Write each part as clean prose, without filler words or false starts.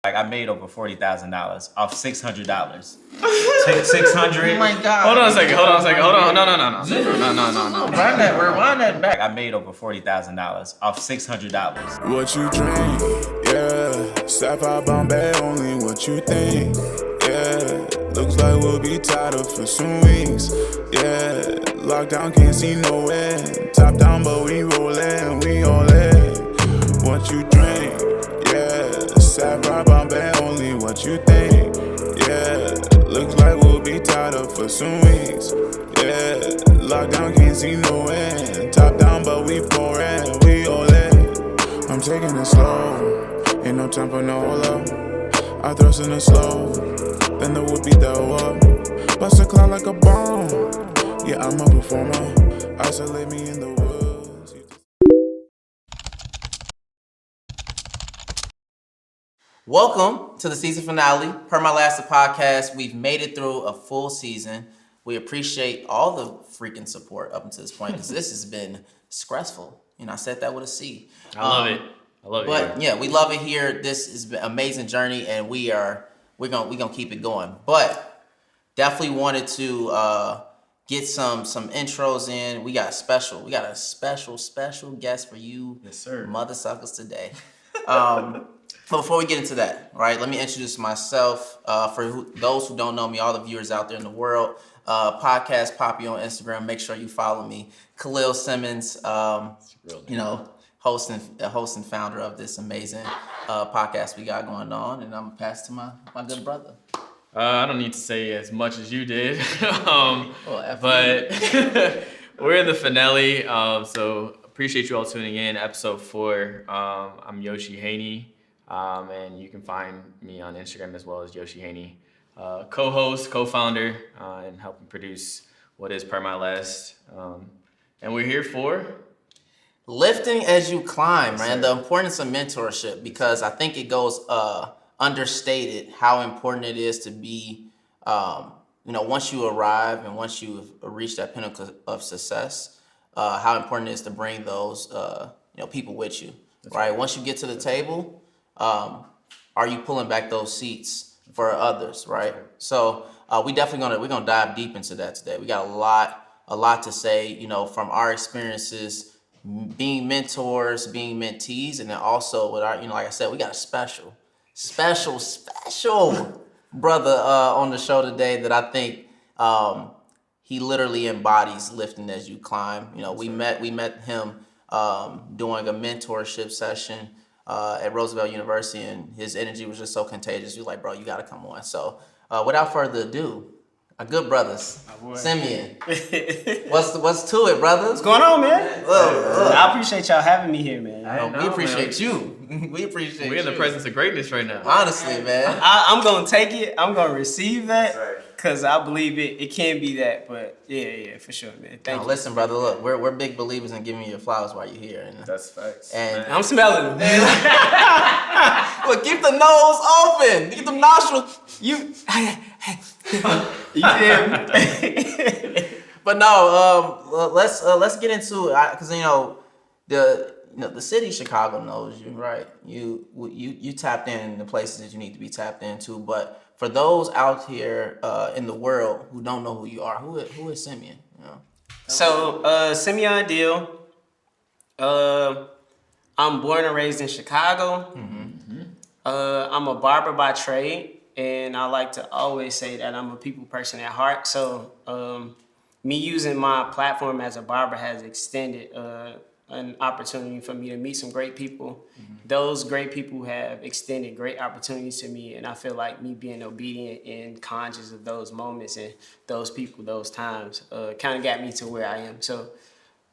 Like I made over $40,000 off $600. $600. Oh my God. Hold on a second. No. Rewind that back. I made over $40,000 off $600. What you drink, yeah. Sapphire Bombay, only what you think, yeah. Looks like we'll be tied up for some weeks, yeah. Lockdown, can't see no end. Top down, but we rollin', we all in. What you drink, yeah. Sapphire Bombay, only what you think, yeah. Looks like we'll be tied up for some weeks, yeah. Lockdown, can't see no end. Top down, but we pouring, we all in. I'm taking it slow, ain't no time for no hold up. I thrust in the slow, then the whoopie throw up. Bust a cloud like a bomb, yeah, I'm a performer. Isolate me in the woods. Welcome to the season finale. Per my last podcast, we've made it through a full season. We appreciate all the freaking support up until this point because this has been stressful. You know, I said that with a C. I love it. But yeah, we love it here. This has been an amazing journey, and we're gonna keep it going. But definitely wanted to get some intros in. We got a special guest for you, Yes, sir. mother suckers today. But before we get into that, all right, let me introduce myself. For those who don't know me, all the viewers out there in the world, podcast Poppy on Instagram. Make sure you follow me. Khalil Simmons, host and founder of this amazing podcast we got going on. And I'm gonna pass to my good brother. I don't need to say as much as you did, But we're in the finale. So appreciate you all tuning in. Episode 4. I'm Yoshi Haney. And you can find me on Instagram as well as Yoshi Haney, co-host, co-founder, and helping produce what is Per My Last. And we're here for lifting as you climb, Yes, man. sir. The importance of mentorship, because I think it goes understated how important it is to be, once you arrive and once you've reached that pinnacle of success, how important it is to bring those, people with you, right? Once you get to the table, are you pulling back those seats for others, right? So we're gonna dive deep into that today. We got a lot to say, from our experiences being mentors, being mentees, and then also with our, like I said, we got a special brother on the show today that I think he literally embodies lifting as you climb. We met him doing a mentorship session at Roosevelt University, and his energy was just so contagious. He was like, bro, you gotta come on. So without further ado, our good brothers, Simeon. What's to it, brothers? What's going on, man? I appreciate y'all having me here, man. We appreciate you. We appreciate you. we're in the presence of greatness right now. Honestly, man. I'm gonna take it. I'm gonna receive that. That's right. Cause I believe it can be that, but yeah, for sure, man. Thank you. Listen, brother, look, we're big believers in giving you your flowers while you're here. And That's facts. And I'm smelling them. look, keep the nose open. Keep them nostrils. You did. But no, let's get into it, because the city of Chicago knows you, right? You tapped in the places that you need to be tapped into. But for those out here in the world who don't know who you are, who is Simeon? So Simeon Dill. I'm born and raised in Chicago. Mm-hmm. I'm a barber by trade, and I like to always say that I'm a people person at heart. So me using my platform as a barber has extended an opportunity for me to meet some great people. Mm-hmm. Those great people have extended great opportunities to me, and I feel like me being obedient and conscious of those moments and those people, those times, kind of got me to where I am. So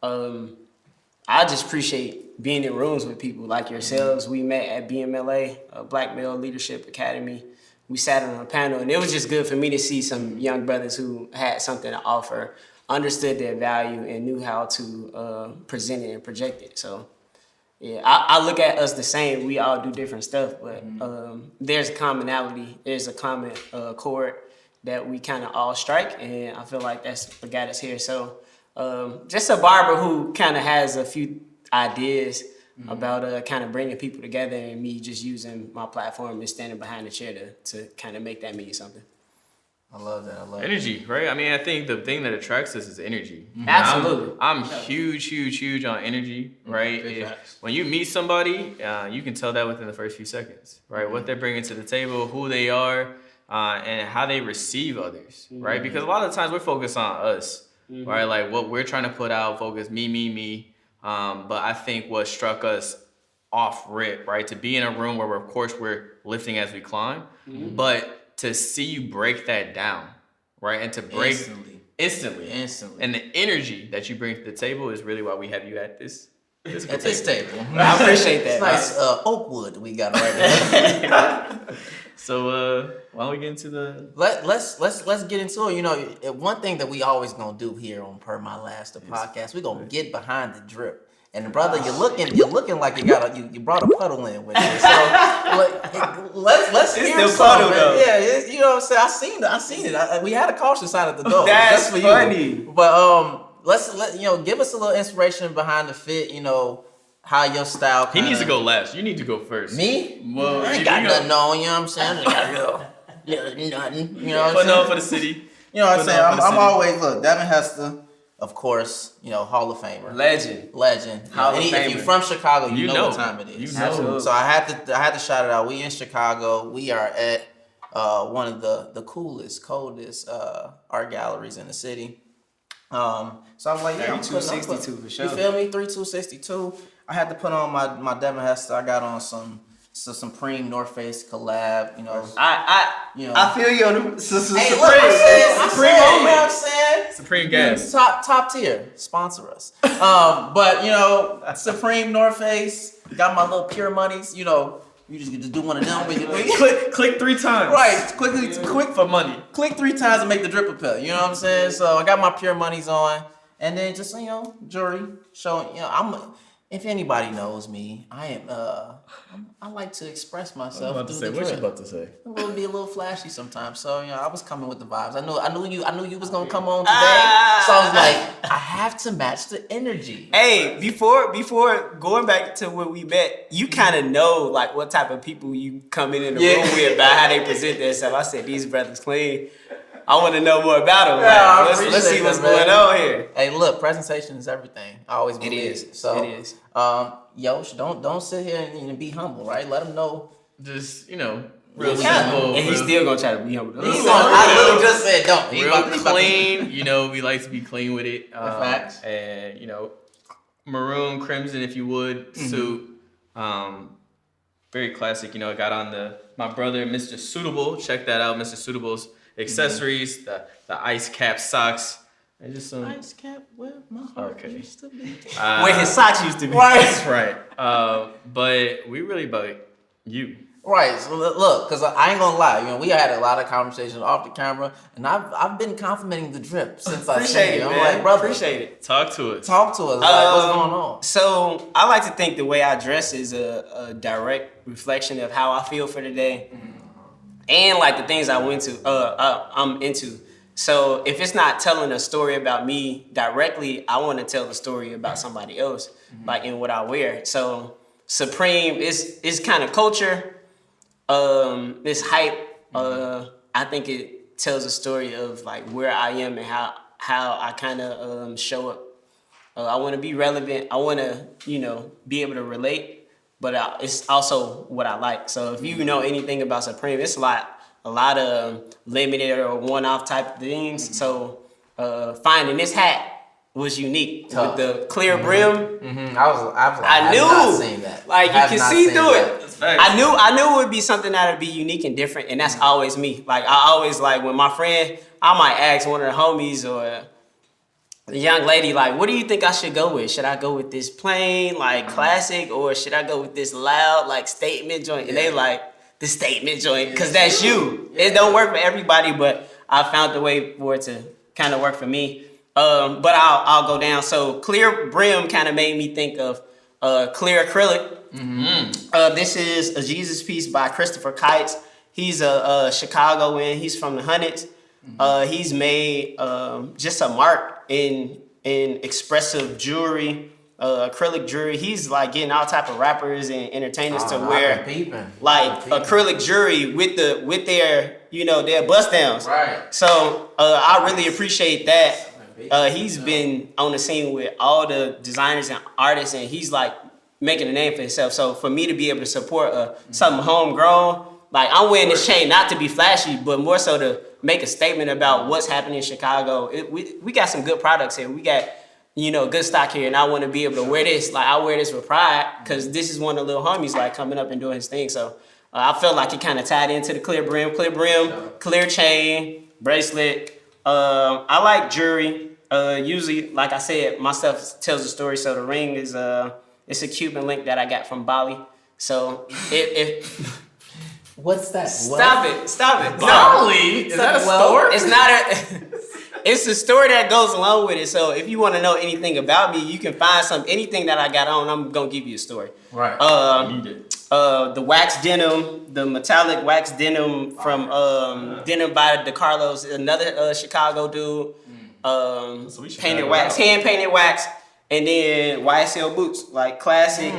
I just appreciate being in rooms with people like yourselves. We met at BMLA, Black Male Leadership Academy. We sat on a panel, and it was just good for me to see some young brothers who had something to offer, understood their value, and knew how to present it and project it. So, yeah, I look at us the same. We all do different stuff, but there's a commonality. There's a common chord that we kind of all strike, and I feel like that's what got us here. So, just a barber who kind of has a few ideas about kind of bringing people together and me just using my platform and standing behind the chair to kind of make that mean something. I love that. Energy, right? I mean, I think the thing that attracts us is energy. Absolutely. I'm huge on energy, right? When you meet somebody, you can tell that within the first few seconds, right? What they're bringing to the table, who they are, and how they receive others, right? Because a lot of the times we're focused on us, right? Like what we're trying to put out, focus me. But I think what struck us off rip, right? To be in a room where of course we're lifting as we climb, but to see you break that down, right? And to break instantly. And the energy that you bring to the table is really why we have you at this table. I appreciate that. It's nice oak wood we got right there. So why don't we get into the Let's get into it. You know, one thing that we always gonna do here on Per My Last the podcast, we gonna get behind the drip. And brother, you're looking like you brought a puddle in with you. So let's hear something. Yeah, you know what I'm saying. I seen it. We had a caution sign at the door. That's for funny. You. But let's give us a little inspiration behining the fit. You know how your style. He needs to go last. You need to go first. Me? Well, I ain't got nothing on. You know what I'm saying? I got nothing. You know what I'm saying? Putting on for the city. You know what I'm saying? I'm always Devin Hester. Of course, you know, Hall of Famer. Legend. If you're from Chicago, you know what time it is. You know. Absolutely. So I had to shout it out. We in Chicago. We are at one of the coolest, coldest art galleries in the city. So I'm like, yeah, 3262 for sure. You feel me? 3262. I had to put on my Devin Hester. I got on some Supreme North Face collab. You know, I feel you on the Supreme. Hey, look, Supreme, you know what I'm saying? Supreme gas. Top tier. Sponsor us. But you know, Supreme North Face, got my little pure monies, you know, you just get to do one of them. click 3 times. Right. Quick for money. Click 3 times and make the drip appeal. You know what I'm saying? So I got my pure monies on. And then just, you know, jewelry showing, you know, if anybody knows me, I like to express myself. What you about to say? Be a little flashy sometimes. So, you know, I was coming with the vibes. I knew you was gonna come on today. So I was like, I have to match the energy. Hey, before going back to when we met, you kind of know like what type of people you come in the room with by how they present themselves. I said these brothers clean. I want to know more about them. Yeah, like, let's see what's going on here. Hey, look, presentation is everything. I always believe It is. So, it is. Yosh, don't sit here and be humble, right? Let them know. Just, you know, real Yeah. simple. And he's still gonna try to be humble. I literally just said don't. He real about to- clean. You know, we like to be clean with it. Facts. And, you know, maroon, crimson, if you would, suit. Very classic. You know, I got on my brother, Mr. Suitable. Check that out, Mr. Suitable's accessories, the ice cap socks. And just some Ice cap where my heart used to be. Where his socks used to be. That's right. But we really about you. Right. So look, because I ain't gonna lie, you know, we had a lot of conversations off the camera, and I've been complimenting the drip since I Appreciate seen it, you. I'm man. like, brother, Appreciate it. Talk to us. talk to us. Like, what's going on? So I like to think the way I dress is a direct reflection of how I feel for the day, and like the things I'm into. So if it's not telling a story about me directly, I want to tell the story about somebody else, like in what I wear. So Supreme is kind of culture. This hype. I think it tells a story of like where I am and how I kind of show up. I want to be relevant. I want to, you know, be able to relate, but it's also what I like. So if you know anything about Supreme, it's a lot of limited or one-off type of things. So finding this hat was unique. Tough. With the clear brim. I knew. Not seen that. Like you can see through it. Facts. I knew it would be something that would be unique and different, and that's always me. Like I always like when my friend, I might ask one of the homies or the young lady, like, what do you think I should go with? Should I go with this plain, like classic, or should I go with this loud, like statement joint? And they like the statement joint, cause that's you. It don't work for everybody, but I found the way for it to kind of work for me. But I'll go down. So clear brim kind of made me think of clear acrylic. This is a Jesus piece by Christopher Kites. He's a Chicagoan. He's from the Hundreds. He's made just a mark in expressive jewelry, acrylic jewelry. He's like getting all type of rappers and entertainers to I've wear been peeping. like acrylic jewelry with their their bust downs. Right. So I really appreciate that. He's been on the scene with all the designers and artists, and he's like making a name for himself. So for me to be able to support something homegrown, like I'm wearing this chain not to be flashy, but more so to make a statement about what's happening in Chicago. We got some good products here. We got good stock here, and I want to be able to wear this. Like I wear this with pride because this is one of the little homies like coming up and doing his thing. So I felt like it kind of tied into the clear brim, clear chain, bracelet. I like jewelry. Usually, like I said, my stuff tells a story. So the ring is it's a Cuban link that I got from Bali. So if What's that? Stop it. Bali? Is that a store? It's not it's a story that goes along with it. So if you want to know anything about me, you can find anything that I got on, I'm gonna give you a story. Right. The wax denim, the metallic wax denim from Denim by DeCarlos, another Chicago dude. Painted wax, hand painted wax, and then YSL boots, like classic.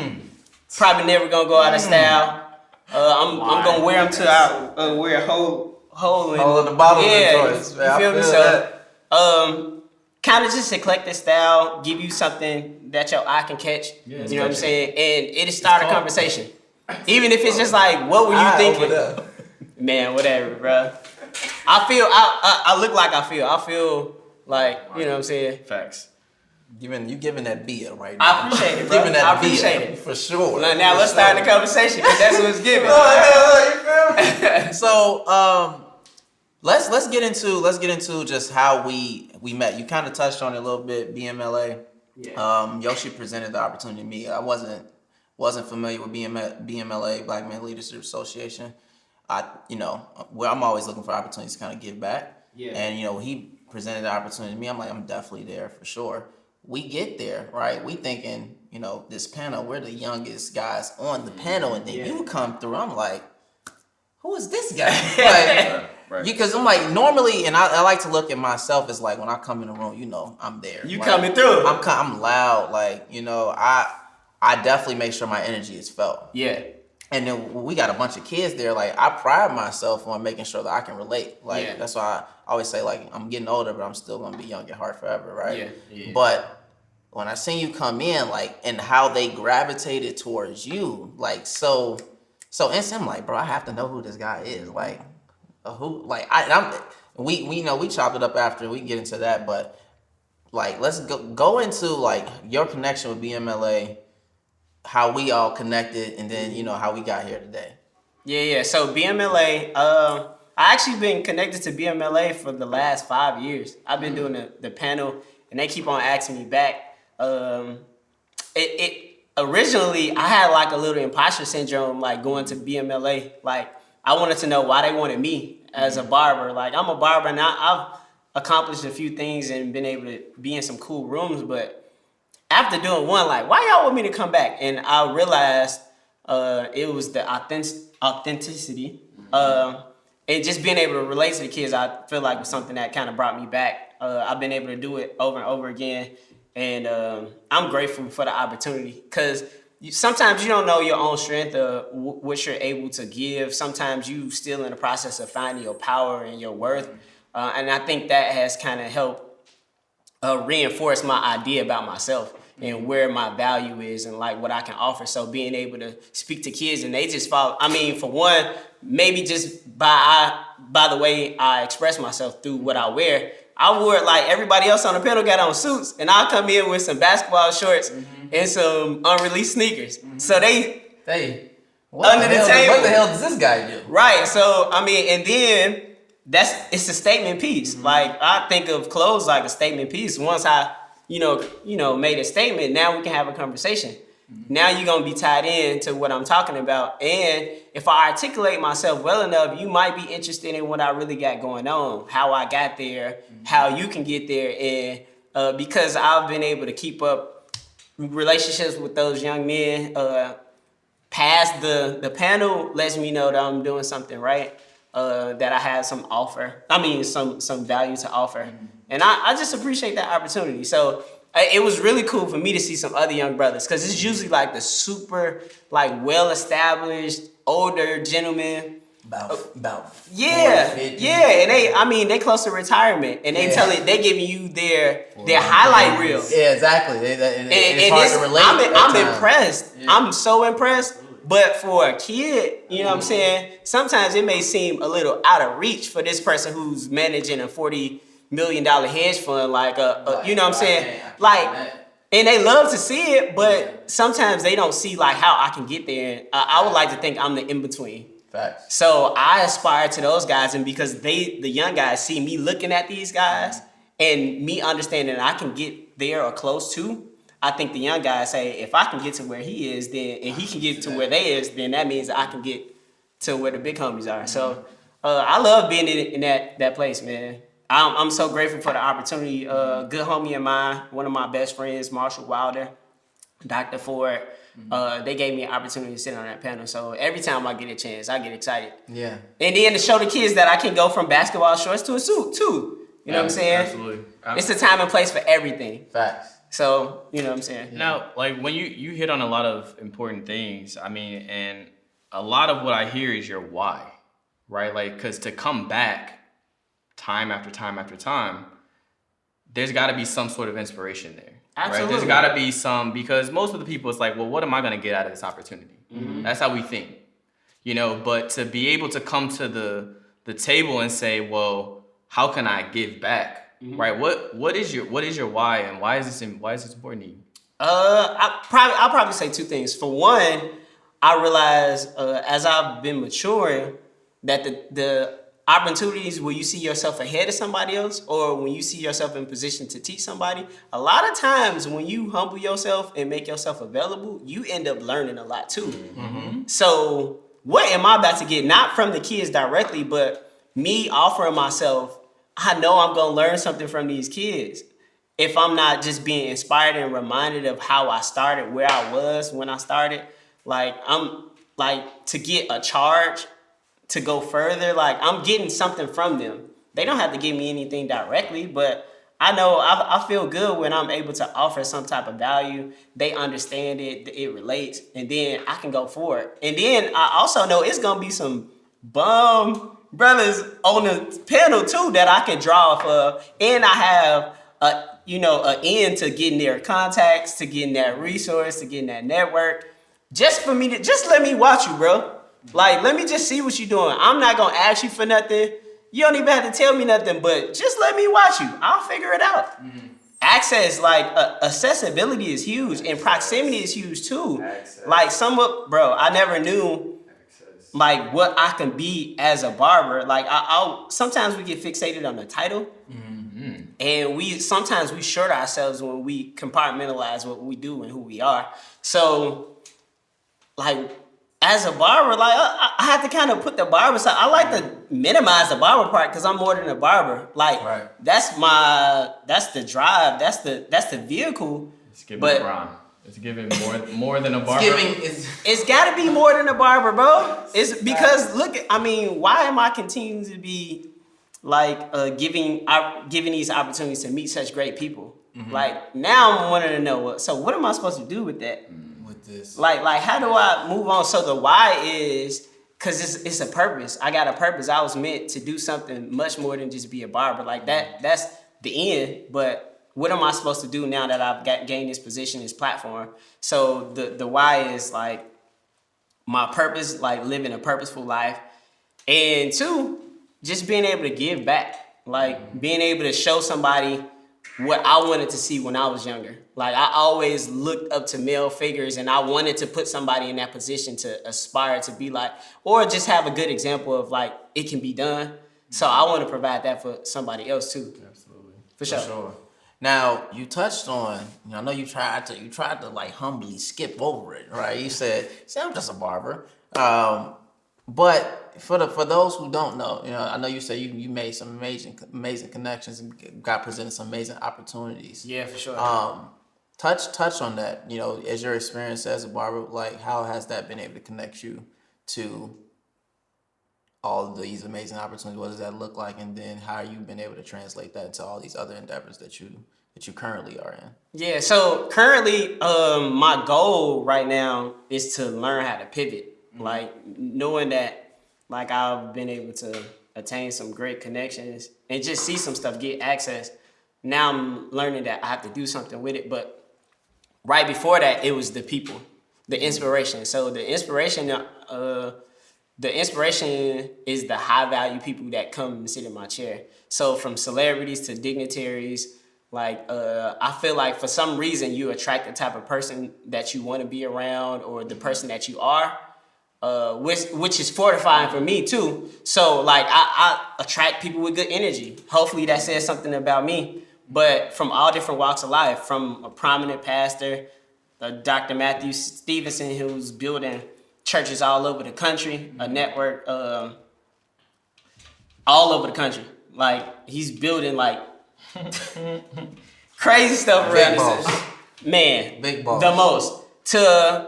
Probably never gonna go out of style. I'm gonna wear them till I wear a hole in the bottom yeah, of the choice. You feel me? So, kind of just eclectic style, give you something that your eye can catch. Yeah, you know what I'm saying? And it'll start a conversation. Even if it's just like, what were you thinking? Man, whatever, bro. I look like I feel like, you know what I'm saying? Facts. You giving that beer right now. I appreciate it, bro. Giving that I appreciate beer, it. for sure. Now let's start the conversation because that's what it's giving. You feel me? So let's get into just how we met. You kind of touched on it a little bit. BMLA. Yeah. Yoshi presented the opportunity to me. I wasn't familiar with BMLA, Black Men Leadership Association. I'm always looking for opportunities to kind of give back. Yeah. And he presented the opportunity to me. I'm like, I'm definitely there for sure. We get there, right? We thinking, this panel, we're the youngest guys on the panel, and then you come through. I'm like, who is this guy? Like, because I'm like, normally, and I like to look at myself as like when I come in the room, I'm there. You like, coming through. I'm loud. Like, I definitely make sure my energy is felt. Yeah. And then we got a bunch of kids there. Like, I pride myself on making sure that I can relate. Like, that's why I always say, like, I'm getting older, but I'm still going to be young at heart forever, right? Yeah. But when I seen you come in, like, and how they gravitated towards you, like, so instant, I'm like, bro, I have to know who this guy is. Like, who? Like, we chopped it up after. We can get into that, but like, let's go into like your connection with BMLA. How we all connected, and then how we got here today. Yeah. So BMLA, I actually been connected to BMLA for the last 5 years. I've been doing the panel, and they keep on asking me back. Originally I had like a little imposter syndrome, like going to BMLA. Like I wanted to know why they wanted me as a barber. Like I'm a barber, and I've accomplished a few things and been able to be in some cool rooms, but after doing one, like, why y'all want me to come back? And I realized it was the authenticity. And just being able to relate to the kids, I feel like was something that kind of brought me back. I've been able to do it over and over again. And I'm grateful for the opportunity. Because sometimes you don't know your own strength or what you're able to give. Sometimes you still in the process of finding your power and your worth. And I think that has kind of helped reinforce my idea about myself and where my value is and like what I can offer. So being able to speak to kids and they just follow, for one, maybe just by the way I express myself through what I wear, I wore it like everybody else on the panel got on suits, and I'll come in with some basketball shorts and some unreleased sneakers. So they under the table. What the hell does this guy do? Right. So and then it's a statement piece. Like I think of clothes like a statement piece. Once I made a statement, now we can have a conversation. Now you're gonna be tied in to what I'm talking about. And if I articulate myself well enough, you might be interested in what I really got going on, how I got there, how you can get there. And because I've been able to keep up relationships with those young men, past the panel lets me know that I'm doing something right, that I have some offer. some value to offer. And I just appreciate that opportunity. So it was really cool for me to see some other young brothers, because it's usually like the super like well-established older gentlemen. About Yeah, 40, 50. yeah, and they close to retirement, and they giving you their highlight reel. Yeah, exactly. It's hard to relate. I'm impressed. Yeah. I'm so impressed. But for a kid, you know what I'm saying? Sometimes it may seem a little out of reach for this person who's managing a $40 million hedge fund, like you know what I'm saying? Like, and they love to see it, but sometimes they don't see like how I can get there. I would like to think I'm the in between. Facts. So I aspire to those guys, and because the young guys see me looking at these guys and me understanding I can get there or close to, I think the young guys say, if I can get to where he is, then and he can get to where they is, then that means I can get to where the big homies are. So I love being in that place, man. I'm so grateful for the opportunity. Good homie of mine, one of my best friends, Marshall Wilder, Dr. Ford. They gave me an opportunity to sit on that panel. So every time I get a chance, I get excited. Yeah. And then to show the kids that I can go from basketball shorts to a suit too. You know what I'm saying? Absolutely. It's a time and place for everything. Facts. So, you know what I'm saying? Now, like when you hit on a lot of important things, I mean, and a lot of what I hear is your why, right? Like, because to come back time after time after time, there's got to be some sort of inspiration there. Absolutely. Right? There's got to be some, because most of the people, it's like, well, what am I going to get out of this opportunity? Mm-hmm. That's how we think, you know, but to be able to come to the table and say, well, how can I give back? Mm-hmm. Right. What is your why, and why is this important to you? I'll probably say two things. For one, I realize as I've been maturing that the opportunities where you see yourself ahead of somebody else, or when you see yourself in position to teach somebody, a lot of times when you humble yourself and make yourself available, you end up learning a lot too. Mm-hmm. So what am I about to get? Not from the kids directly, but me offering myself. I know I'm going to learn something from these kids. If I'm not just being inspired and reminded of how I started, where I was when I started, like I'm like to get a charge to go further, like I'm getting something from them. They don't have to give me anything directly, but I know I feel good when I'm able to offer some type of value. They understand it relates, and then I can go forward. And then I also know it's going to be some bum brothers on the panel too that I can draw off of, and I have an end to getting their contacts, to getting that resource, to getting that network. Just for me to just let me watch you, bro. Like, let me just see what you're doing. I'm not gonna ask you for nothing. You don't even have to tell me nothing, but just let me watch you. I'll figure it out. Mm-hmm. Access, like accessibility is huge, and proximity is huge too. Access. Like I never knew like what I can be as a barber. Like I'll sometimes we get fixated on the title, mm-hmm. and we short ourselves when we compartmentalize what we do and who we are. So, like as a barber, like I have to kind of put the barber side. I like to minimize the barber part because I'm more than a barber. Like right. That's the drive. That's the vehicle. It's giving Ron. It's giving more than a barber. It's got to be more than a barber, bro. It's because why am I continuing to be like giving these opportunities to meet such great people? Mm-hmm. Like now I'm wanting to know. So what am I supposed to do with that? With this, like how do I move on? So the why is because it's a purpose. I got a purpose. I was meant to do something much more than just be a barber. Like that. That's the end, but. What am I supposed to do now that I've gained this position, this platform? So the why is like my purpose, like living a purposeful life. And two, just being able to give back. Like being able to show somebody what I wanted to see when I was younger. Like I always looked up to male figures, and I wanted to put somebody in that position to aspire to be like, or just have a good example of like, it can be done. So I want to provide that for somebody else too. Absolutely. For sure. Now you touched on, I know you tried to like humbly skip over it, right? You said, I'm just a barber. But for those who don't know, I know you said you made some amazing connections and got presented some amazing opportunities. Yeah, for sure. Touch on that. As your experience as a barber, like how has that been able to connect you to all of these amazing opportunities? What does that look like? And then how have you been able to translate that into all these other endeavors that you that you currently are in? Yeah, so currently, my goal right now is to learn how to pivot. Like knowing that, like I've been able to attain some great connections and just see some stuff, get access. Now I'm learning that I have to do something with it. But right before that, it was the people, the inspiration. So the inspiration is the high value people that come and sit in my chair. So from celebrities to dignitaries, like I feel like for some reason you attract the type of person that you want to be around or the person that you are, which is fortifying for me too. So like I attract people with good energy. Hopefully that says something about me. But from all different walks of life, from a prominent pastor, Dr. Matthew Stevenson, who's building churches all over the country, a network all over the country. Like he's building like crazy stuff around us. Man, Big boss. The most. To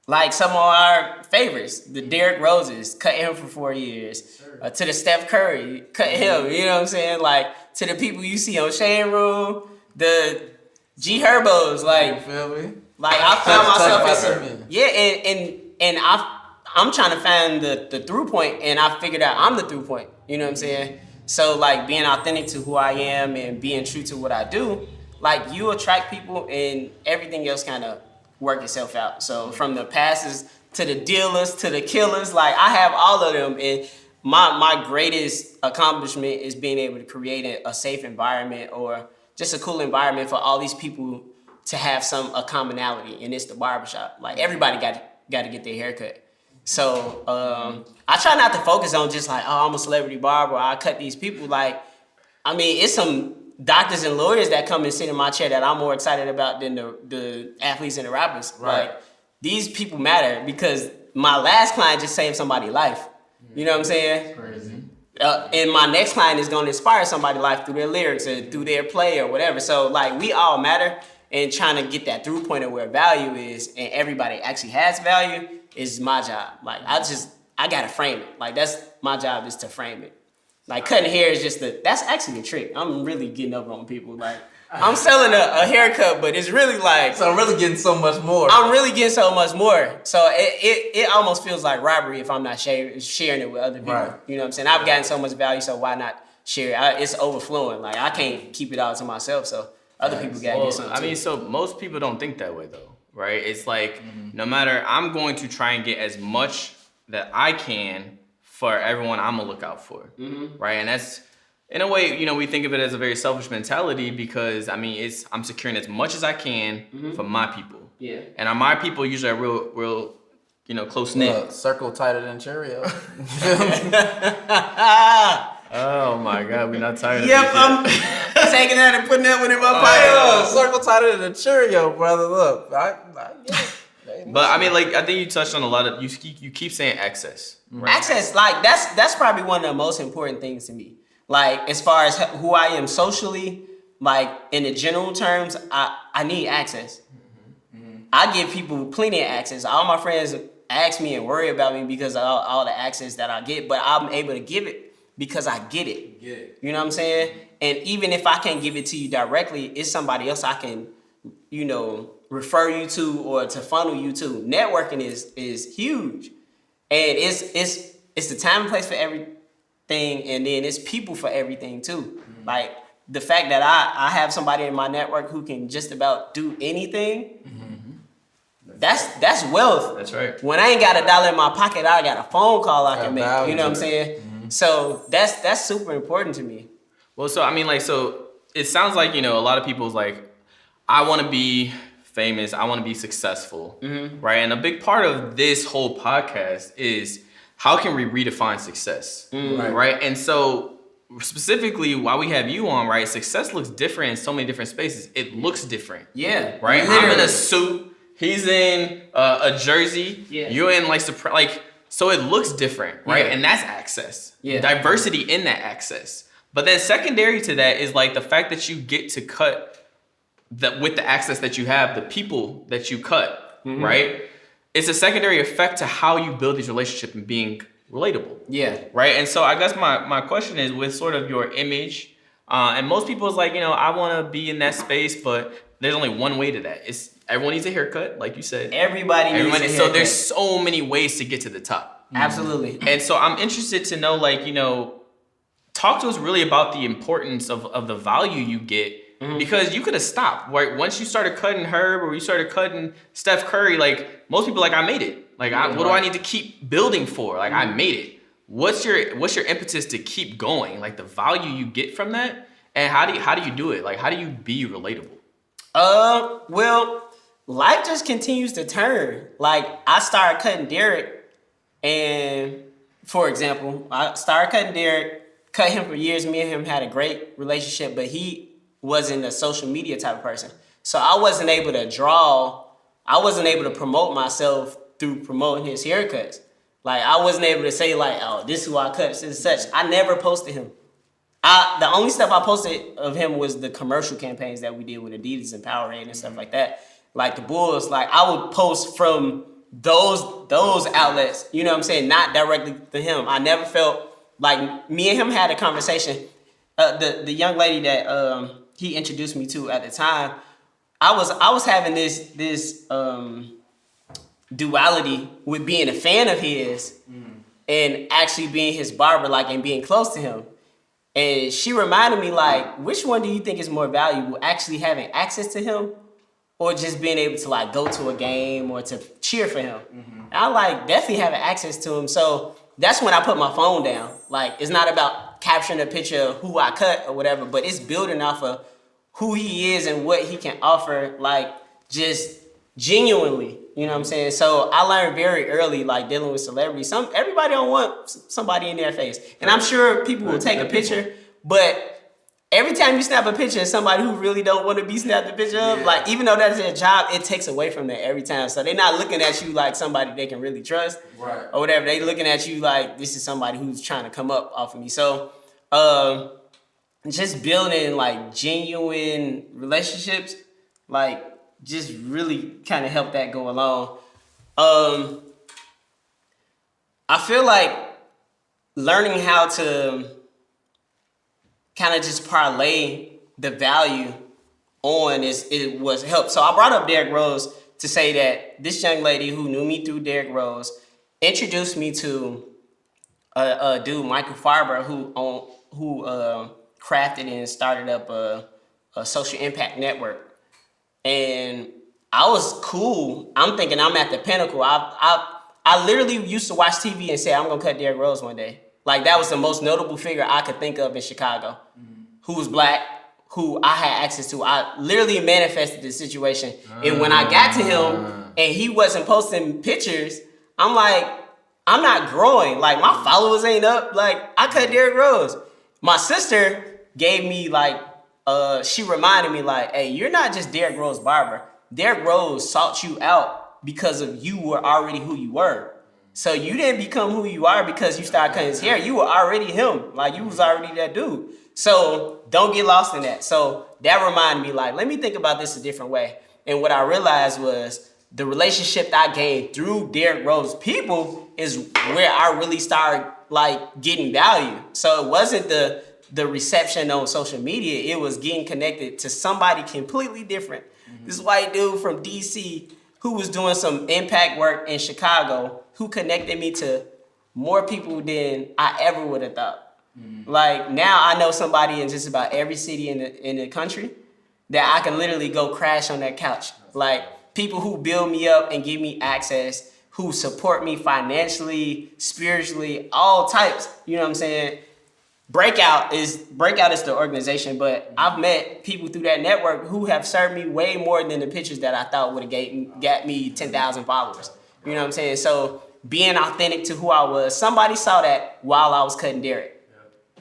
like some of our favorites, the Derrick Roses, cut him for 4 years. To the Steph Curry, cut him. You know what I'm saying? Like to the people you see on Shane Room, the G Herbos, like You feel me? like I found myself as Simeon. and I'm trying to find the through point, and I figured out I'm the through point. You know what I'm saying? So like being authentic to who I am and being true to what I do, like you attract people and everything else kind of work itself out. So from the passes to the dealers to the killers, like I have all of them, and my greatest accomplishment is being able to create a safe environment or just a cool environment for all these people to have a commonality, and it's the barbershop. Like everybody got to get their hair cut. So I try not to focus on just like, oh, I'm a celebrity barber, I cut these people. Like, I mean, it's some doctors and lawyers that come and sit in my chair that I'm more excited about than the athletes and the rappers. Right. Like, these people matter because my last client just saved somebody's life. You know what I'm saying? Crazy. And my next client is going to inspire somebody's life through their lyrics or through their play or whatever. So like we all matter, and trying to get that through point of where value is and everybody actually has value is my job. Like I got to frame it. Like that's my job, is to frame it. Like cutting hair is that's actually a trick. I'm really getting up on people. Like I'm selling a haircut, but it's really like. So I'm really getting so much more. I'm really getting so much more. So it almost feels like robbery if I'm not sharing it with other people. Right. You know what I'm saying? I've gotten so much value, so why not share it? It's overflowing. Like I can't keep it all to myself, so other people gotta get something. I mean, so most people don't think that way though, right? It's like no matter, I'm going to try and get as much that I can for everyone I'm gonna look out for, right? And that's, in a way, we think of it as a very selfish mentality because, I mean, I'm securing as much as I can for my people. Yeah. And my people usually are real, close knit. Circle tighter than Cheerio. Oh my God, we're not tired of Yep, this I'm taking that and putting that one in my pocket. Circle tighter than Cheerio, brother. Look, I get it. But I mean, like, I think you touched on a lot of, you keep saying access. Right? Access, like that's probably one of the most important things to me. Like as far as who I am socially, like in the general terms, I need access. I give people plenty of access. All my friends ask me and worry about me because of all the access that I get, but I'm able to give it because I get it. You know what I'm saying? And even if I can't give it to you directly, it's somebody else I can, refer you to or to funnel you to. Networking is huge. And it's the time and place for everything, and then it's people for everything too. Like the fact that I have somebody in my network who can just about do anything, that's wealth. That's right. When I ain't got $1 in my pocket, I got a phone call I can make. value. You know what I'm saying? So that's super important to me. Well, so I mean, like, so it sounds like, a lot of people's like, I want to be famous, I want to be successful, right? And a big part of this whole podcast is how can we redefine success, right? And so specifically, why we have you on, right? Success looks different in so many different spaces. It looks different. Yeah. Right? Literally. I'm in a suit. He's in a jersey. Yeah. You're in so it looks different, right? Yeah. And that's access. Yeah. Diversity in that access. But then secondary to that is like the fact that you get to cut with the access that you have, the people that you cut, right? It's a secondary effect to how you build these relationships and being relatable. Yeah. Right? And so I guess my question is, with sort of your image, And most people is like, I want to be in that space, but there's only one way to that. Everyone needs a haircut, like you said. Everybody needs a haircut. So there's so many ways to get to the top. Absolutely. And so I'm interested to know, talk to us really about the importance of the value you get, because you could have stopped, right? Once you started cutting Herb or you started cutting Steph Curry, most people I made it. What do I need to keep building for? I made it. What's your impetus to keep going? The value you get from that, and how do you do it? How do you be relatable? Well, life just continues to turn. I started cutting Derek, and for example, I started cutting Derek, cut him for years. Me and him had a great relationship, but he wasn't a social media type of person. So I wasn't able to promote myself through promoting his haircuts. I wasn't able to say oh, this is who I cut, and such. I never posted him. The only stuff I posted of him was the commercial campaigns that we did with Adidas and Powerade and stuff like that. The Bulls, I would post from those outlets, you know what I'm saying? Not directly to him. I never felt me and him had a conversation. The young lady that he introduced me to at the time, I was having this duality with being a fan of his and actually being his barber, and being close to him. And she reminded me, which one do you think is more valuable, actually having access to him or just being able to go to a game or to cheer for him? And I definitely having access to him. So that's when I put my phone down. It's not about capturing a picture of who I cut or whatever, but it's building off of who he is and what he can offer, just genuinely, you know what I'm saying? So I learned very early, dealing with celebrities. Everybody don't want somebody in their face. And I'm sure people will take a picture, but every time you snap a picture of somebody who really don't want to be snapped a picture of, even though that's their job, it takes away from that every time. So they're not looking at you like somebody they can really trust, right, or whatever. They looking at you this is somebody who's trying to come up off of me. So just building genuine relationships, just really kind of help that go along. I feel learning how to kind of just parlay the value on it was help. So I brought up Derrick Rose to say that this young lady who knew me through Derrick Rose introduced me to a dude, Michael Barber, who crafted and started up a social impact network. And I was cool. I'm thinking I'm at the pinnacle. I literally used to watch TV and say, I'm going to cut Derrick Rose one day. That was the most notable figure I could think of in Chicago, who was black, who I had access to. I literally manifested the situation. And when I got to him and he wasn't posting pictures, I'm I'm not growing. My followers ain't up. I cut Derrick Rose. My sister gave me she reminded me hey, you're not just Derrick Rose barber. Derrick Rose sought you out because of you were already who you were. So you didn't become who you are because you started cutting his hair. You were already him. You was already that dude. So don't get lost in that. So that reminded me let me think about this a different way. And what I realized was the relationship that I gained through Derrick Rose people is where I really started getting value. So it wasn't the reception on social media, it was getting connected to somebody completely different. This white dude from DC who was doing some impact work in Chicago, who connected me to more people than I ever would have thought. Now I know somebody in just about every city in the country that I can literally go crash on that couch. People who build me up and give me access, who support me financially, spiritually, all types, you know what I'm saying? Breakout is the organization, but I've met people through that network who have served me way more than the pictures that I thought would have got me 10,000 followers. You know what I'm saying? So being authentic to who I was, somebody saw that while I was cutting Derrick.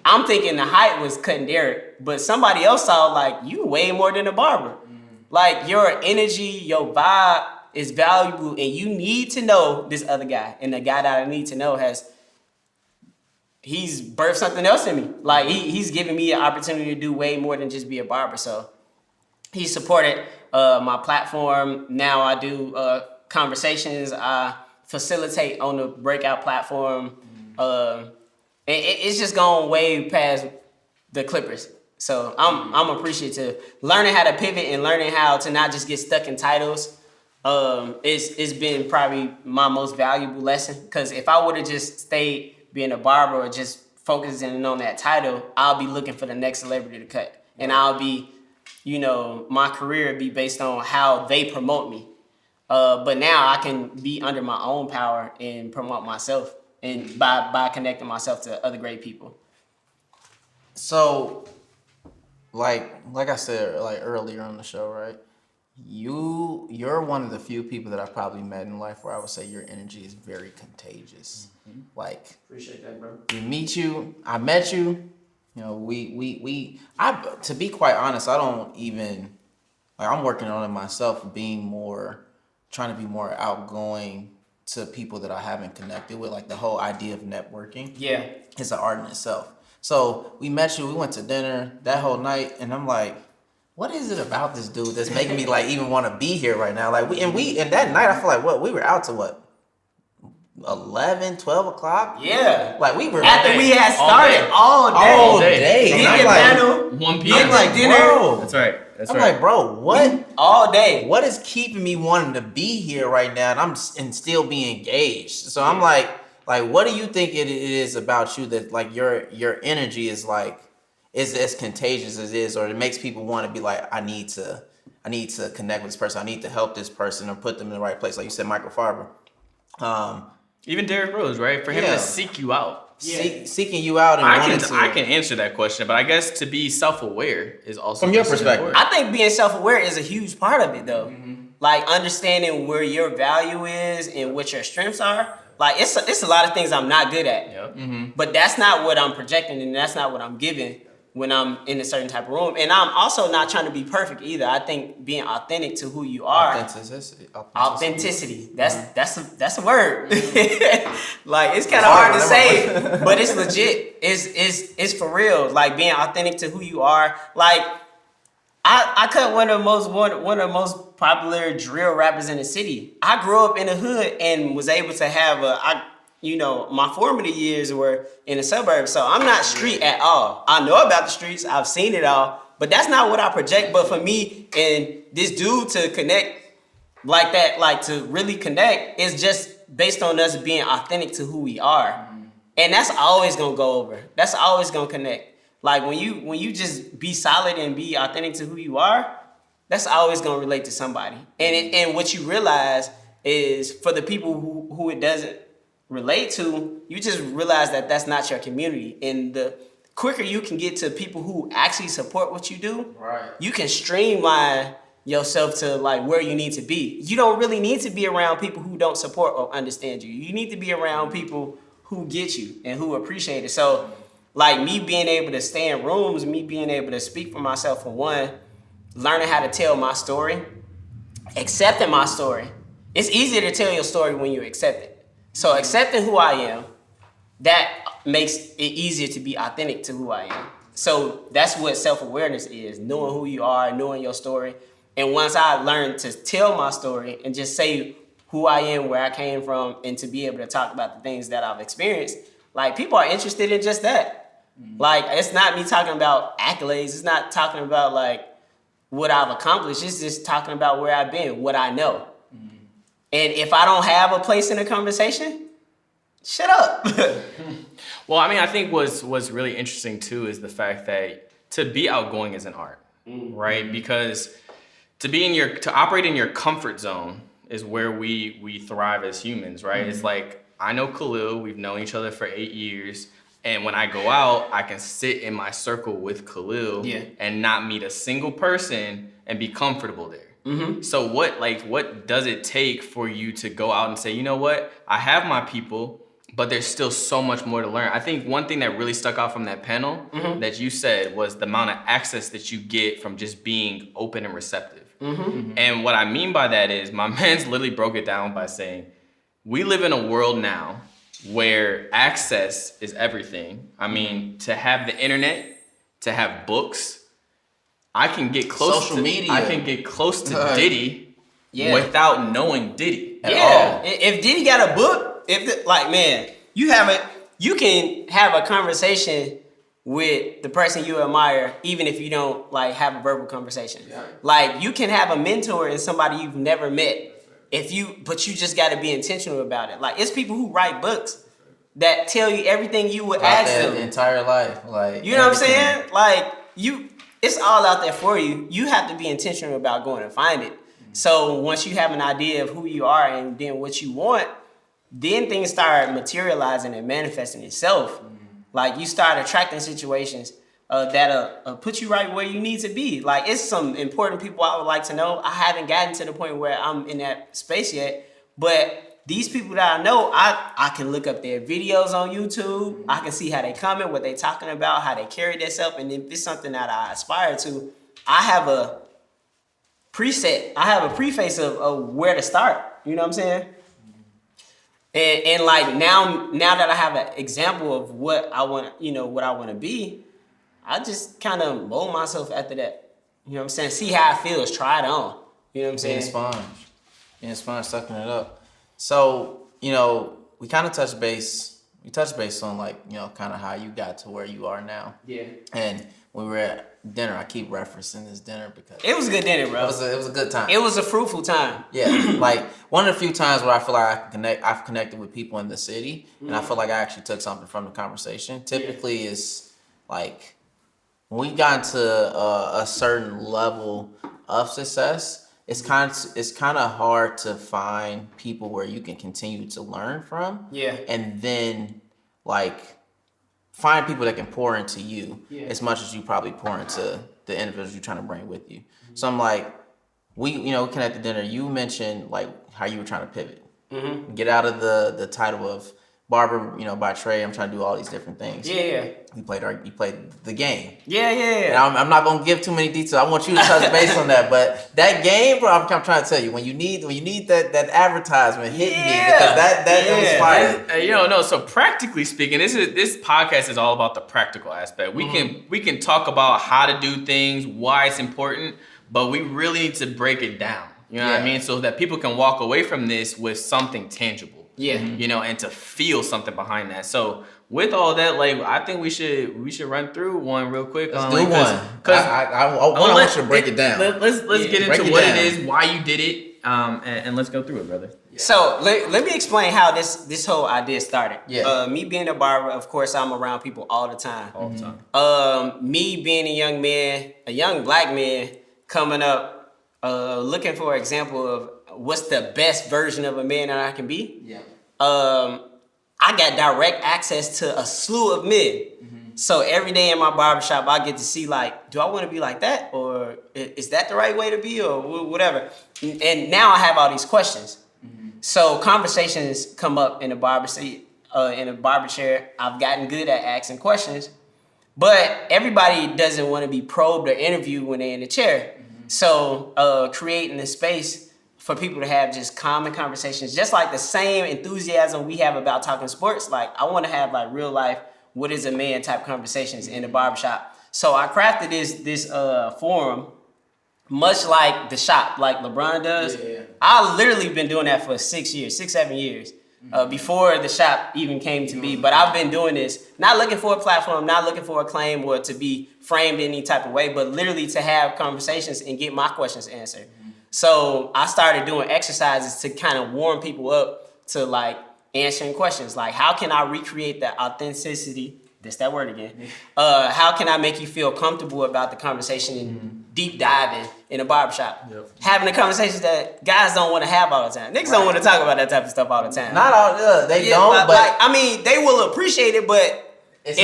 I'm thinking the hype was cutting Derrick, but somebody else saw you way more than a barber. Your energy, your vibe is valuable, and you need to know this other guy. And the guy that I need to know he's birthed something else in me. He's giving me an opportunity to do way more than just be a barber. So he supported my platform. Now I do conversations. I facilitate on the Breakout platform. It's just gone way past the Clippers. So I'm appreciative. Learning how to pivot and learning how to not just get stuck in titles. It's been probably my most valuable lesson. Because if I would have just stayed being a barber or just focusing on that title, I'll be looking for the next celebrity to cut, and I'll be, my career be based on how they promote me. But now I can be under my own power and promote myself, and by connecting myself to other great people. So, like I said, like earlier on the show, right? You're one of the few people that I've probably met in life where I would say your energy is very contagious. Mm-hmm. Like, Appreciate that, bro. I met you. To be quite honest, I don't even, like, I'm working on it myself, trying to be more outgoing to people that I haven't connected with. Like the whole idea of networking. Yeah. It's an art in itself. So we met you, we went to dinner that whole night, and I'm like, what is it about this dude that's making me like even want to be here right now? Like and that night I feel like we were out to 11, 12 o'clock? Yeah. Like we were after we had started all day. And I'm like, 1 p.m. I'm like, bro. That's right. I'm like, bro, what? All day. What is keeping me wanting to be here right now and still be engaged? So I'm like, what do you think it is about you that like your energy is like is as contagious as it is, or it makes people want to be like, I need to connect with this person, I need to help this person or put them in the right place. Like you said, Michael Farber. Even Derrick Rose, right? For him to seek you out. Seeking you out and I can answer that question, but I guess to be self-aware is also from your perspective. I think being self-aware is a huge part of it, though. Mm-hmm. Like understanding where your value is and what your strengths are. Like it's a lot of things I'm not good at. Yep. Mm-hmm. But that's not what I'm projecting, and that's not what I'm giving when I'm in a certain type of room. And I'm also not trying to be perfect either. I think being authentic to who you are. Authenticity. That's a word. Like it's kind of hard to say, but it's legit. It's for real. Like being authentic to who you are. Like I cut one of the most popular drill rappers in the city. I grew up in the hood and was able to have my formative years were in the suburbs, so I'm not street at all. I know about the streets, I've seen it all, but that's not what I project. But for me and this dude to connect like that, like to really connect, is just based on us being authentic to who we are. And that's always gonna go over. That's always gonna connect. Like when you just be solid and be authentic to who you are, that's always gonna relate to somebody. And what you realize is for the people who it doesn't relate to, you just realize that that's not your community. And the quicker you can get to people who actually support what you do, right, you can streamline yourself to like where you need to be. You don't really need to be around people who don't support or understand you. You need to be around people who get you and who appreciate it. So like me being able to stay in rooms, me being able to speak for myself for one, learning how to tell my story, accepting my story. It's easier to tell your story when you accept it. So accepting who I am, that makes it easier to be authentic to who I am. So that's what self-awareness is, knowing who you are, knowing your story. And once I learned to tell my story and just say who I am, where I came from, and to be able to talk about the things that I've experienced, like people are interested in just that. Mm-hmm. Like it's not me talking about accolades. It's not talking about like what I've accomplished. It's just talking about where I've been, what I know. And if I don't have a place in the conversation, shut up. Well, I mean, I think what's really interesting too is the fact that to be outgoing is an art, right? Because to operate in your comfort zone is where we thrive as humans, right? Mm-hmm. It's like, I know Khalil, we've known each other for 8 years. And when I go out, I can sit in my circle with Khalil and not meet a single person and be comfortable there. Mm-hmm. So what does it take for you to go out and say, you know what, I have my people, but there's still so much more to learn. I think one thing that really stuck out from that panel that you said was the amount of access that you get from just being open and receptive. Mm-hmm. And what I mean by that is my man's literally broke it down by saying, we live in a world now where access is everything. I mean, to have the internet, to have books, I can get close to media. I can get close to Diddy without knowing Diddy at all. If Diddy got a book, you can have a conversation with the person you admire, even if you don't like have a verbal conversation. Yeah. Like you can have a mentor in somebody you've never met, but you just got to be intentional about it. Like it's people who write books that tell you everything you would ask them. The entire life, like you know what I'm saying? Like it's all out there for you. You have to be intentional about going and find it. Mm-hmm. So once you have an idea of who you are and then what you want, then things start materializing and manifesting itself. Mm-hmm. Like you start attracting situations that'll put you right where you need to be. Like it's some important people I would like to know. I haven't gotten to the point where I'm in that space yet, but these people that I know, I can look up their videos on YouTube. I can see how they comment, what they talking about, how they carry themselves, and if it's something that I aspire to, I have a preset. I have a preface of where to start. You know what I'm saying? And like now that I have an example of what I want, what I want to be, I just kind of mold myself after that. You know what I'm saying? See how it feels. Try it on. You know what I'm saying? Being sponge, sucking it up. So, we kind of touched base. We touched base on kind of how you got to where you are now. Yeah. And when we were at dinner, I keep referencing this dinner because it was a good dinner, bro. It was a good time. It was a fruitful time. Yeah. Like one of the few times where I feel like I've connected with people in the city, and I feel like I actually took something from the conversation. Typically, is like when we got into a certain level of success. It's kind of hard to find people where you can continue to learn from. Yeah. And then find people that can pour into you as much as you probably pour into the individuals you're trying to bring with you. Mm-hmm. So I'm like, we connected dinner. You mentioned how you were trying to pivot, get out of the title of Barber, by trade. I'm trying to do all these different things. Yeah. You played the game. Yeah. And I'm not gonna give too many details. I want you to touch base on that. But that game, bro, I'm trying to tell you, when you need that advertisement, hit me because that was fire. So practically speaking, this podcast is all about the practical aspect. We can talk about how to do things, why it's important, but we really need to break it down. You know what I mean? So that people can walk away from this with something tangible. Yeah. And to feel something behind that. So with all that, I think we should run through one real quick. Let's do one. I want you to break it down. Let's get into what it is, why you did it, and let's go through it, brother. Yeah. So let me explain how this whole idea started. Yeah. Me being a barber, of course, I'm around people all the time. All the time. Me being a young man, a young black man coming up, looking for an example of what's the best version of a man that I can be. Yeah. I got direct access to a slew of men. Mm-hmm. So every day in my barbershop, I get to see do I want to be like that? Or is that the right way to be? Or whatever. And now I have all these questions. Mm-hmm. So conversations come up in a barber seat, in a barber chair. I've gotten good at asking questions. But everybody doesn't want to be probed or interviewed when they're in the chair. Mm-hmm. So creating a space for people to have just common conversations, just like the same enthusiasm we have about talking sports. I want to have real life, what is a man type conversations in the barbershop. So I crafted this forum, much like the shop, like LeBron does. Yeah. I literally been doing that for 7 years, before the shop even came to be. But I've been doing this, not looking for a platform, not looking for acclaim or to be framed in any type of way, but literally to have conversations and get my questions answered. So I started doing exercises to kind of warm people up to answering questions. How can I recreate that authenticity? That's that word again. How can I make you feel comfortable about the conversation and deep diving in a barbershop? Yep. Having the conversations that guys don't want to have all the time. Niggas don't want to talk about that type of stuff all the time. Not all, they don't, but they will appreciate it, but if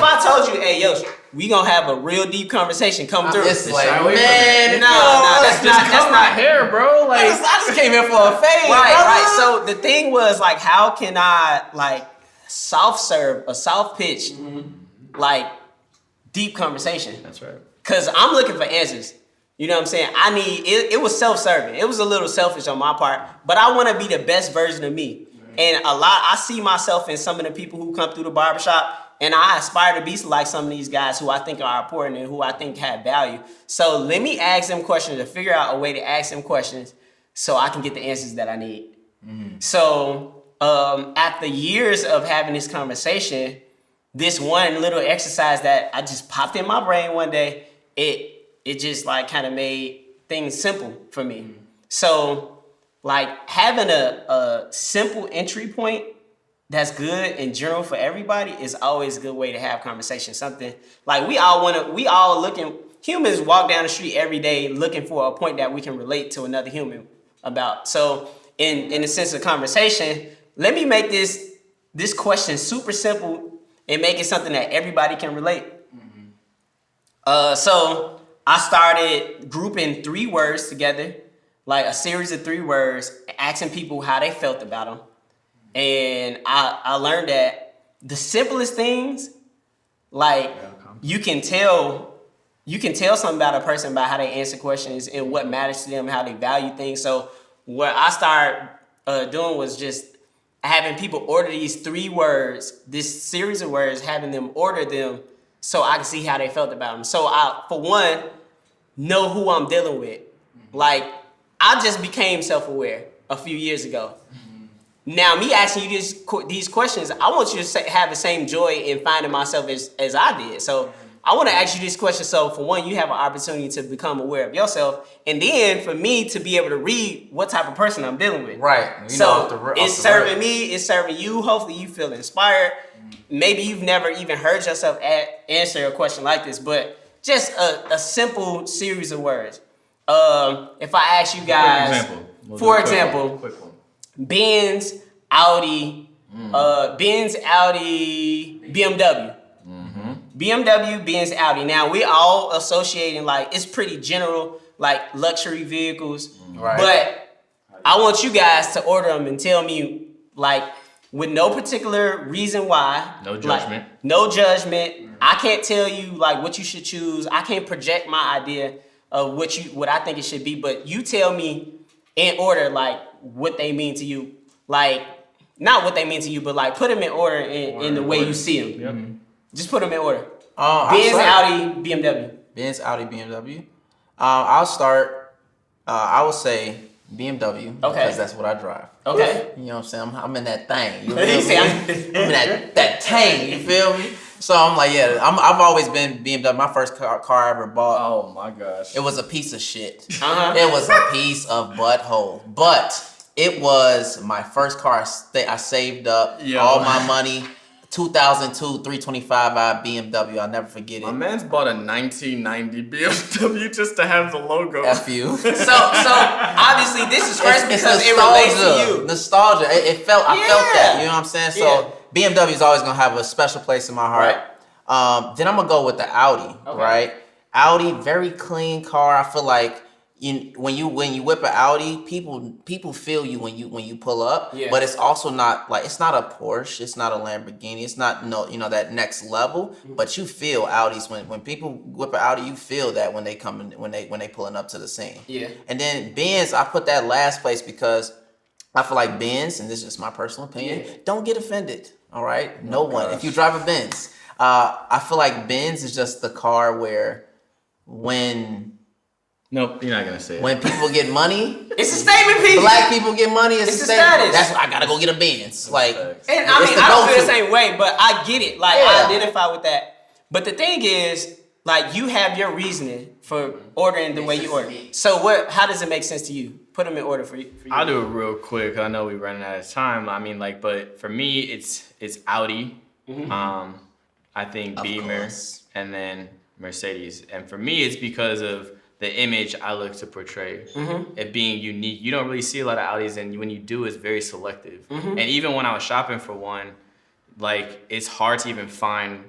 I told you, hey, yo, we gonna have a real deep conversation come through. It's that's not hair, bro. I just came here for a fade. Right. So the thing was how can I soft serve, a soft pitch, deep conversation? That's right. Cause I'm looking for answers. You know what I'm saying? I need it was self-serving. It was a little selfish on my part, but I want to be the best version of me. And I see myself in some of the people who come through the barbershop, and I aspire to be like some of these guys who I think are important and who I think have value. So let me ask them questions to figure out a way to ask them questions so I can get the answers that I need. Mm-hmm. So after years of having this conversation, this one little exercise that I just popped in my brain one day, it just like kind of made things simple for me. So like having a simple entry point that's good in general for everybody is always a good way to have conversation. Something like humans walk down the street every day looking for a point that we can relate to another human about. So in the sense of conversation, let me make this question super simple and make it something that everybody can relate. So I started grouping 3 words together, like a series of 3 words, asking people how they felt about them. And I learned that the simplest things, like you can tell something about a person by how they answer questions and what matters to them, how they value things. So what I started doing was just having people order these 3 words, this series of words, having them order them so I can see how they felt about them. So I, for one, know who I'm dealing with. Like, I just became self-aware a few years ago. Now, me asking you these questions, I want you to have the same joy in finding myself as I did. So I want to ask you this question. So for one, you have an opportunity to become aware of yourself. And then for me to be able to read what type of person I'm dealing with. Right. It's serving me, it's serving you. Hopefully you feel inspired. Maybe you've never even heard yourself answer a question like this, but just a simple series of words. If I ask you guys, for example, quick one. Benz, Audi, BMW. BMW, Benz, Audi. Now we all associating, like, it's pretty general, like luxury vehicles. Right. But I want you guys to order them and tell me, like, with no particular reason why. No judgment. Like, no judgment. I can't tell you like what you should choose. I can't project my idea of what I think it should be. But you tell me in order, like, what they mean to you. Like, not what they mean to you, but like put them in order in the way you see them. Yep. Just put them in order. Benz, Audi, BMW. Benz, Audi, BMW. I'll start. I would say BMW. Okay. Because that's what I drive. Okay. You know what I'm saying? I'm in that thing. You He feel say, me? I'm in that tank. You feel me? So I'm like, yeah. I've always been BMW. My first car I ever bought. Oh my gosh. It was a piece of shit. Uh-huh. It was a piece of butthole. But it was my first car. I saved up all my money. 2002 325i BMW. I'll never forget it. My man's bought a 1990 BMW just to have the logo. F you. So obviously this is first because it relates to you. Nostalgia. I felt that. You know what I'm saying? So Yeah. BMW is always gonna have a special place in my heart. Right. Then I'm gonna go with the Audi. Okay. Right? Audi, very clean car. I feel like when you whip an Audi, people feel you when you pull up. Yeah. But it's also not like, it's not a Porsche, it's not a Lamborghini, it's not that next level. But you feel Audis when people whip an Audi, you feel that when they come in, when they pulling up to the scene. Yeah. And then Benz, I put that last place because I feel like Benz, and this is just my personal opinion, don't get offended. All right, no one. If you drive a Benz, I feel like Benz is just the car where Nope, you're not gonna say it. when people get money, It's a statement piece. black people get money, it's It's a a status. status. That's why I gotta go get a Benz. Like, And it's I mean, the I don't feel go-to. the same way, but I get it. Like, Yeah. I identify with that. But the thing is, like, you have your reasoning for ordering the way you order. So how does it make sense to you? Put them in order for you. I'll do it real quick. I know we're running out of time. I mean, like, but for me, it's Audi. I think Of Beamer, course. and then Mercedes. And for me, it's because of the image I look to portray. It being unique. You don't really see a lot of Audis, and when you do, it's very selective. And even when I was shopping for one, like, it's hard to even find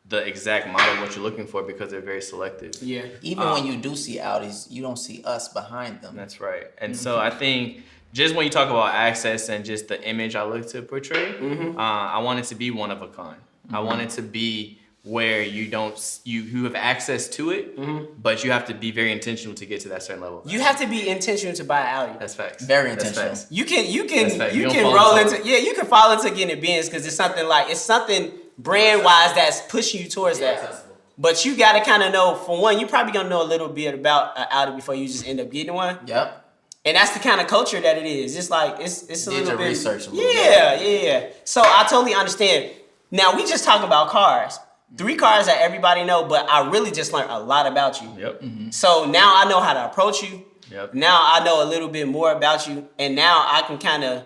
the exact model what you're looking for because they're very selective. Yeah. even when you do see Audis, you don't see us behind them. That's right. And so I think just when you talk about access and just the image I look to portray, I want it to be one of a kind. I want it to be where you have access to it, but you have to be very intentional to get to that certain level. You have to be intentional to buy an Audi. That's facts. Very That's intentional. facts. You can That's fact. You don't can fall roll into into you can fall into getting a Benz because it's something brand wise that's pushing you towards that. But you gotta kind of know, for one, you're probably gonna know a little bit about an Audi before you just end up getting one. Yep. And that's the kind of culture that it is. It's like it's a Did little your bit research a little yeah. So I totally understand. Now we just talk about cars. 3 cars that everybody know, but I really just learned a lot about you. Yep. So now I know how to approach you. Yep. Now I know a little bit more about you, and now I can kind of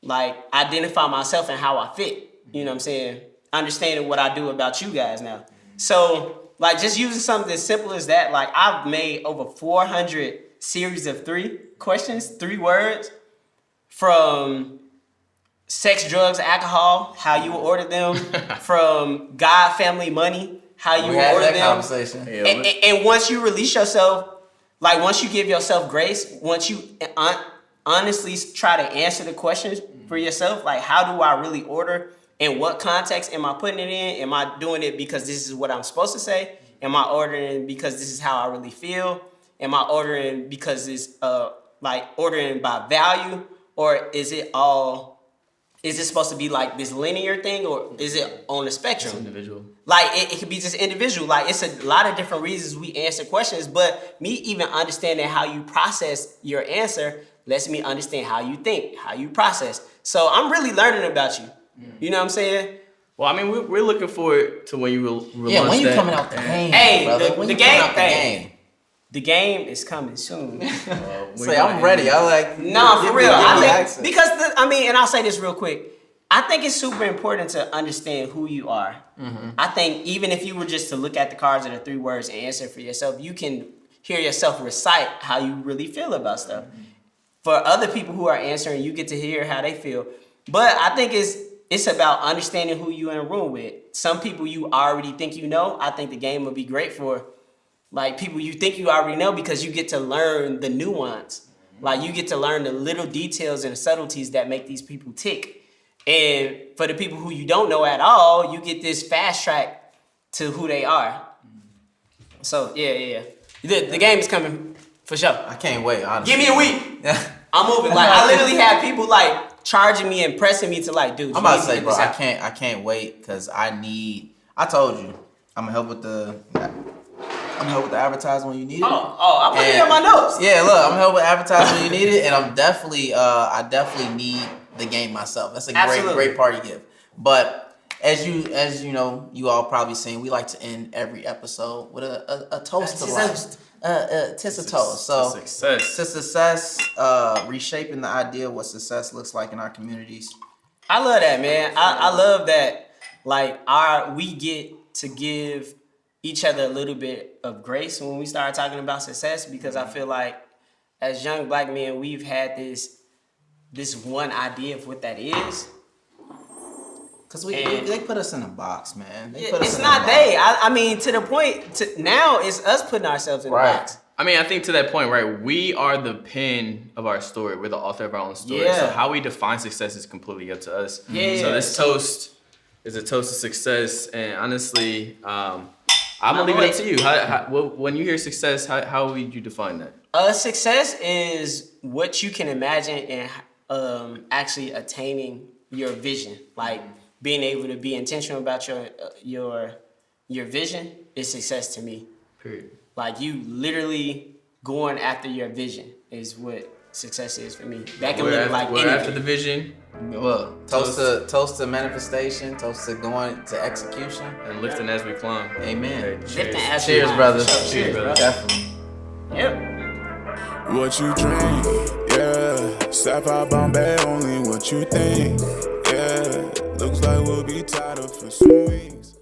like identify myself and how I fit. You know what I'm saying? Understanding what I do about you guys now. So like just using something as simple as that, like I've made over 400 series of 3 questions, 3 words, from sex, drugs, alcohol, how you order them, from God, family, money, how you We had order that them. conversation. Yeah, And once you release yourself, like once you give yourself grace, once you honestly try to answer the questions for yourself, like how do I really order? In what context am I putting it in? Am I doing it because this is what I'm supposed to say? Am I ordering because this is how I really feel? Am I ordering because it's like ordering by value? Or is it supposed to be like this linear thing, or is it on the spectrum? It's individual. Like it could be just individual. Like it's a lot of different reasons we answer questions, but me even understanding how you process your answer lets me understand how you think, how you process. So I'm really learning about you. You know what I'm saying? Well, I mean, we're looking forward to when you will. Yeah, when you coming out the game, Hey, brother? the When you game- coming out the hey. game? The game is coming soon. Say, I'm ready. I like. No, for real. I I think because and I'll say this real quick. I think it's super important to understand who you are. I think even if you were just to look at the cards of the 3 words and answer for yourself, you can hear yourself recite how you really feel about stuff. For other people who are answering, you get to hear how they feel. But I think it's about understanding who you in a room with. Some people you already think you know. I think the game would be great for like people you think you already know, because you get to learn the nuance. Like you get to learn the little details and the subtleties that make these people tick. And for the people who you don't know at all, you get this fast track to who they are. So yeah. The game is coming for sure. I can't wait. Honestly. Give me a week. I'm moving. Like I literally have people like charging me and pressing me to like, dude. I'm about to say, bro, I can't wait because I told you, I'm gonna help with the advertising when you need it. I put it in my notes. Yeah, look, I'm gonna help with advertising when you need it, and I definitely need the game myself. That's a great party gift. But as you know, you all probably seen, we like to end every episode with a toast to life. Tis a toast. So Success. to success, reshaping the idea of what success looks like in our communities. I love that, man. I love that. Like we get to give each other a little bit of grace when we start talking about success, because I feel like as young black men, we've had this one idea of what that is. Cause they put us in a box, man. It's not they. I mean, to the point now, it's us putting ourselves in a box. I mean, I think to that point, right? We are the pen of our story. We're the author of our own story. Yeah. So how we define success is completely up to us. Yeah. So this toast is a toast to success, and honestly, I'm gonna leave it up to you. When you hear success, how would you define that? Success is what you can imagine and actually attaining your vision. Like being able to be intentional about your vision is success to me. Period. Like you literally going after your vision is what success is for me. That can look like we're anything. after the vision. Well, toast to manifestation, toast to going to execution, And lifting as we climb. Amen. Hey, Lifting cheers. as we Cheers, climb. brother. Cheers, brother. Definitely. Yep. What you drink, yeah. Sapphire Bombay, only what you think, yeah. Looks like we'll be tied up for some weeks.